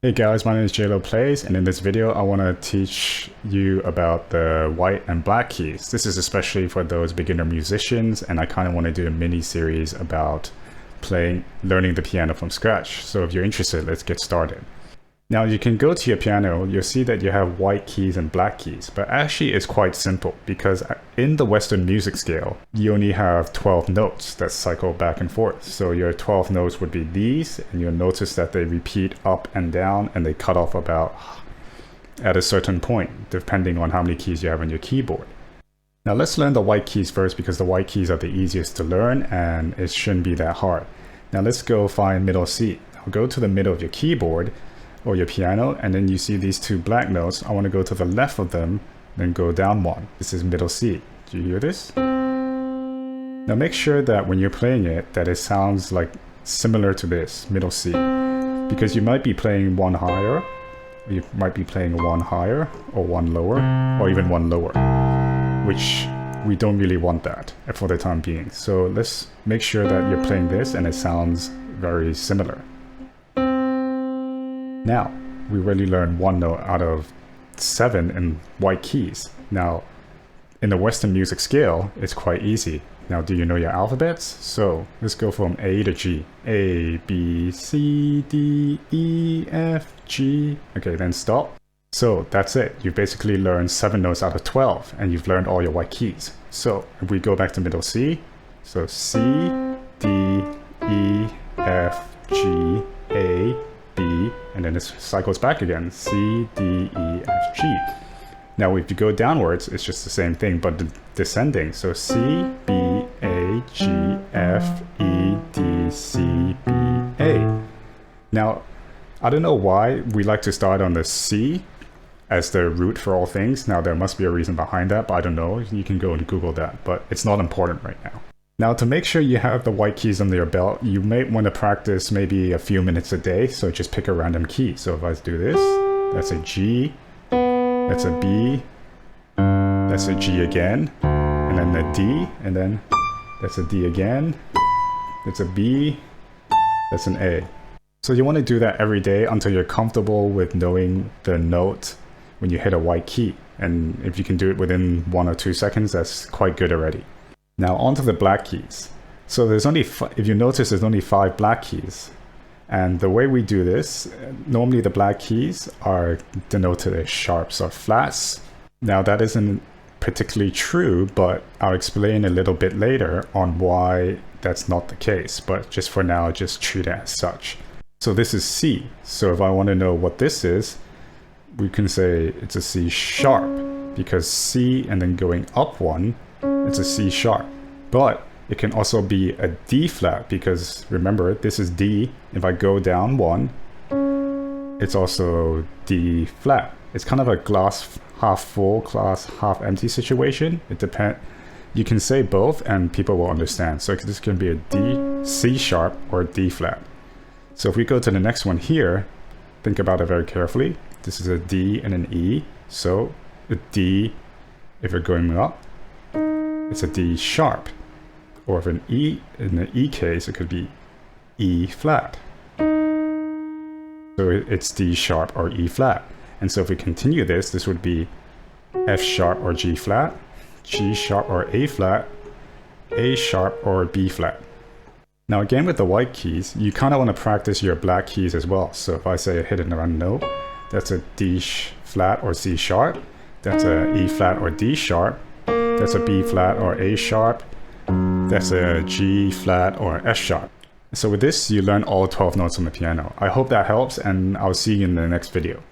Hey guys, my name is JLo Plays, and in this video I want to teach you about the white and black keys. This is especially for those beginner musicians, and I kind of want to do a mini series about learning the piano from scratch. So if you're interested, let's get started. Now you can go to your piano, you'll see that you have white keys and black keys, but actually it's quite simple because in the Western music scale, you only have 12 notes that cycle back and forth. So your 12 notes would be these, and you'll notice that they repeat up and down and they cut off about at a certain point, depending on how many keys you have on your keyboard. Now let's learn the white keys first because the white keys are the easiest to learn and it shouldn't be that hard. Now let's go find middle C. Now go to the middle of your keyboard or your piano, and then you see these two black notes. I want to go to the left of them, then go down one. This is middle C. Do you hear this? Now make sure that when you're playing it, that it sounds like similar to this, middle C. Because you might be playing one higher, or you might be playing one higher, or one lower, or even one lower, which we don't really want that for the time being. So let's make sure that you're playing this and it sounds very similar. Now, we really learned one note out of 7 in white keys. Now, in the Western music scale, it's quite easy. Now, do you know your alphabets? So, let's go from A to G. A, B, C, D, E, F, G. Okay, then stop. So, that's it. You've basically learned 7 notes out of 12, and you've learned all your white keys. So, if we go back to middle C, so C, D, E, F, G, A, B, and then it cycles back again, C, D, E, F, G. Now if you go downwards, it's just the same thing, but descending. So C, B, A, G, F, E, D, C, B, A. Now, I don't know why we like to start on the C as the root for all things. Now there must be a reason behind that, but I don't know. You can go and Google that, but it's not important right now. Now to make sure you have the white keys under your belt, you may want to practice maybe a few minutes a day, so just pick a random key. So if I do this, that's a G, that's a B, that's a G again, and then a D, and then that's a D again, that's a B, that's an A. So you want to do that every day until you're comfortable with knowing the note when you hit a white key. And if you can do it within 1 or 2 seconds, that's quite good already. Now onto the black keys. So there's only, if you notice, there's only 5 black keys. And the way we do this, normally the black keys are denoted as sharps or flats. Now that isn't particularly true, but I'll explain a little bit later on why that's not the case. But just for now, just treat it as such. So this is C. So if I want to know what this is, we can say it's a C sharp, because C and then going up one, it's a C sharp. But it can also be a D flat, because remember, this is D. If I go down one, it's also D flat. It's kind of a glass half full, glass half empty situation. It depends. You can say both and people will understand. So this can be a D, C sharp, or a D flat. So if we go to the next one here, think about it very carefully. This is a D and an E. So a D, if you're going up, it's a D sharp. Or if an E, in the E case, it could be E flat. So it's D sharp or E flat. And so if we continue this, this would be F sharp or G flat, G sharp or A flat, A sharp or B flat. Now again with the white keys, you kind of want to practice your black keys as well. So if I say a hit and run note, that's a D flat or C sharp, that's a E flat or D sharp, that's a B flat or A sharp, that's a G flat or F sharp. So with this, you learn all 12 notes on the piano. I hope that helps, and I'll see you in the next video.